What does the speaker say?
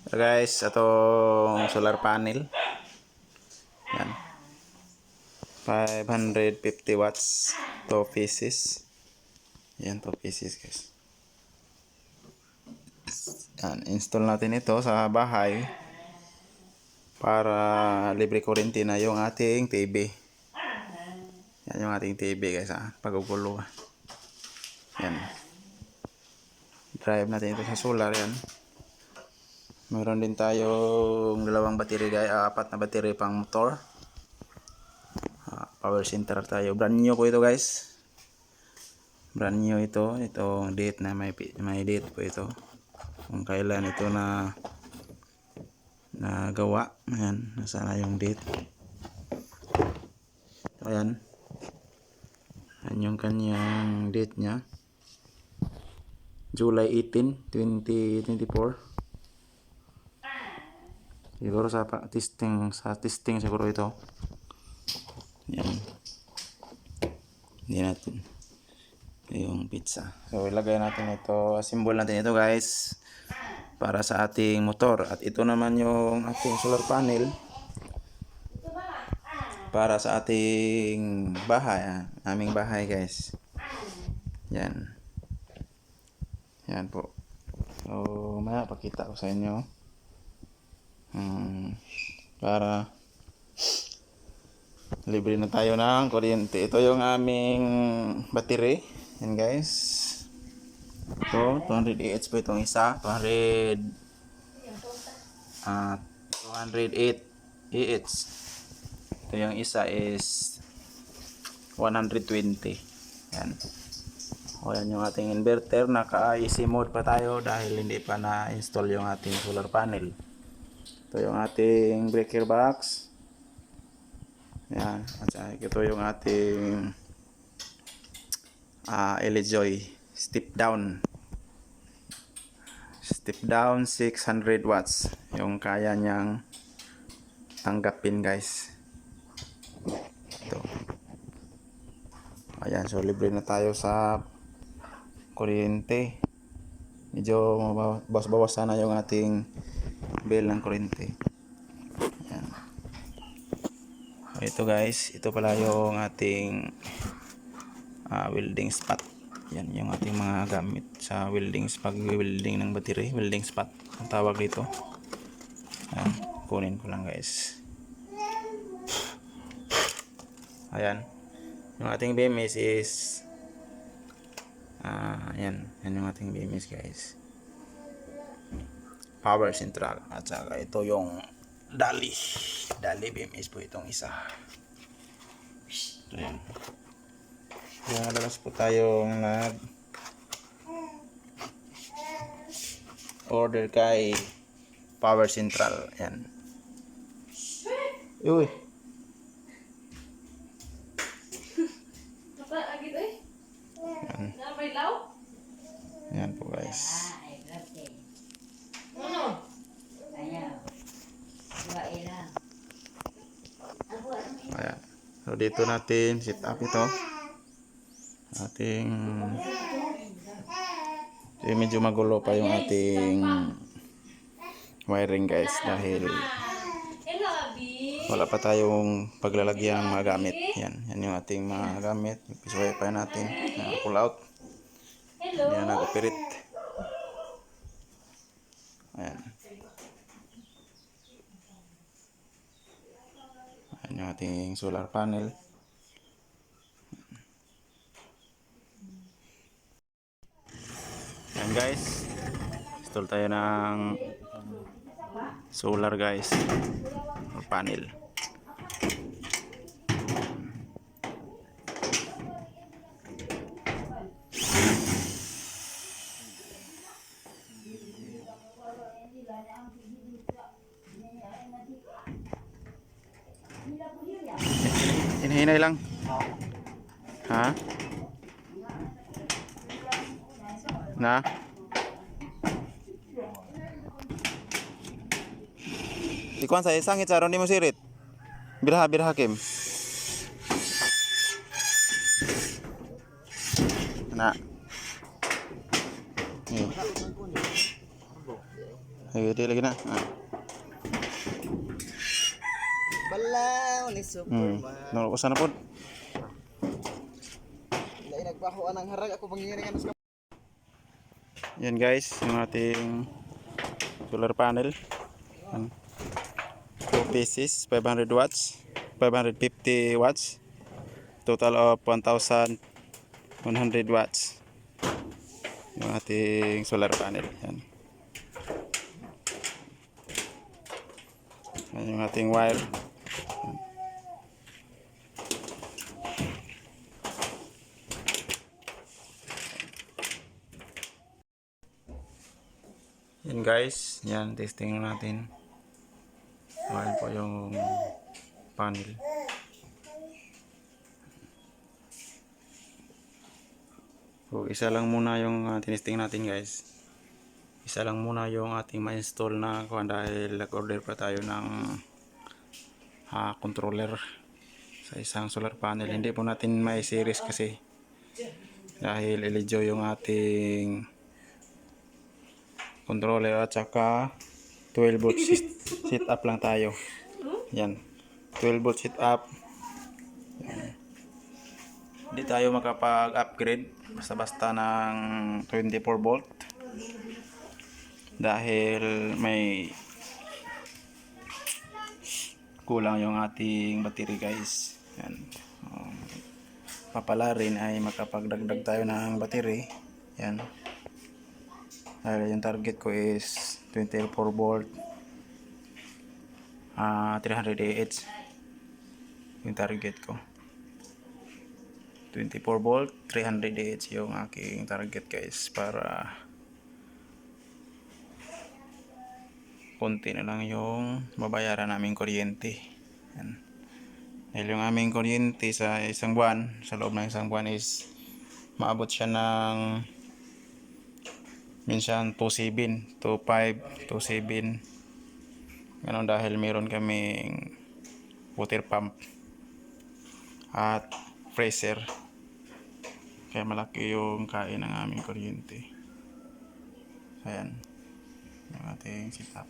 So guys, atong solar panel. Yan. 550 watts, 2 pieces. Yan, 2 pieces guys. Yan, install natin ito sa bahay para libre kuryente na yung ating TV. Yan yung ating TV guys, pagugulo. Yan. Drive natin ito sa solar yan. Meron din tayong dalawang battery guys, 4 na battery pang motor. Power center tayo. Brand new po ito guys. Brand new ito. Itong date na may date po ito. Kung kailan ito na gawa. Ayan. Nasaan na yung date. Ayan. Ayan yung kanyang date nya. July 18, 2024. Siguro sa testing siguro ito. Yan. Hindi natin yung pizza. So ilagay natin ito, assemble natin ito guys para sa ating motor. At ito naman yung ating solar panel para sa ating bahay, aming bahay guys. Yan. Yan po. So maya pakita ko sa inyo. Para libre na tayo ng kuryente. Ito yung aming battery. Yan guys. Ito, 200 Ah po itong isa. 208 Ah. Ito yung isa is 120. Yan. O yan yung ating inverter. Naka-easy mode pa tayo dahil hindi pa na-install yung ating solar panel. Ito yung ating breaker box. Yan. At ito yung ating LEJOY step down 600 watts yung kaya niyang tanggapin guys. Ito. Ayan, so libre na tayo sa kuryente. Medyo bawas sana yung ating bill ng kuryente. Ayan. Ito guys, ito pala yung ating welding spot. Yan yung ating mga gamit sa pag-welding ng battery. Welding spot ang tawag dito. Ayan, kunin ko lang guys. Ayan, yung ating BMS is yan yung ating BMS guys. Power central. At saka ito yung Dali BMS po itong isa. Ayan. Yung madalas po tayong order kay Power Central. Yan. Uy. Yan po guys. Ayan. So dito natin set up ito. Ating medyo magulo pa yung ating wiring guys dahil wala pa tayong paglalagyang mga gamit. Yan yung ating mga gamit. Ipisuhay pa natin. Pull out. Yan nag-operate. Ayan. Ayan yung ating solar panel. Yan guys, install tayo ng solar guys, panel. Hinahinay lang. Ha? Na? Ikuan sa isang itsaron ni mo sirit. Biraha Kim. Na. Sige, lagi na. Balaw ni Superman. Nalukusan na po. Lain nagbaho ang harag ako pangingiringan sa Yan guys, yung ating solar panel. 2 pieces, 500 watts, 550 watts, total of 1,100 watts. Yung ating solar panel. Yan. Yan yung ating wire. Yan guys, yan testing natin. Ayan po yung panel. So, isa lang muna yung tinesting natin guys. Isa lang muna yung ating ma-install na kuhan dahil nag-order pa tayo ng controller sa isang solar panel. Hindi po natin ma-series kasi dahil LGO yung ating controller at saka 12 volt sit up lang tayo. Yan. 12 volt sit up. Yan. Hindi tayo makapag-upgrade basta-basta ng 24 volt dahil may kulang yung ating battery guys. Yan. Papala rin ay makapagdagdag tayo ng battery. Yan. Dahil yung target ko is 24 volt 300 AH yung target ko. 24 volt 300 AH yung aking target guys, para konti na lang yung babayaran naming kuryente. Yan. Dahil yung aming kuryente sa isang buwan, sa loob ng isang buwan is maabot siya ng minsan 2.7, 2.5, 2.7 ganon, dahil meron kaming water pump at freezer, kaya malaki yung kain ng aming kuryente. Ayan yung ating setup.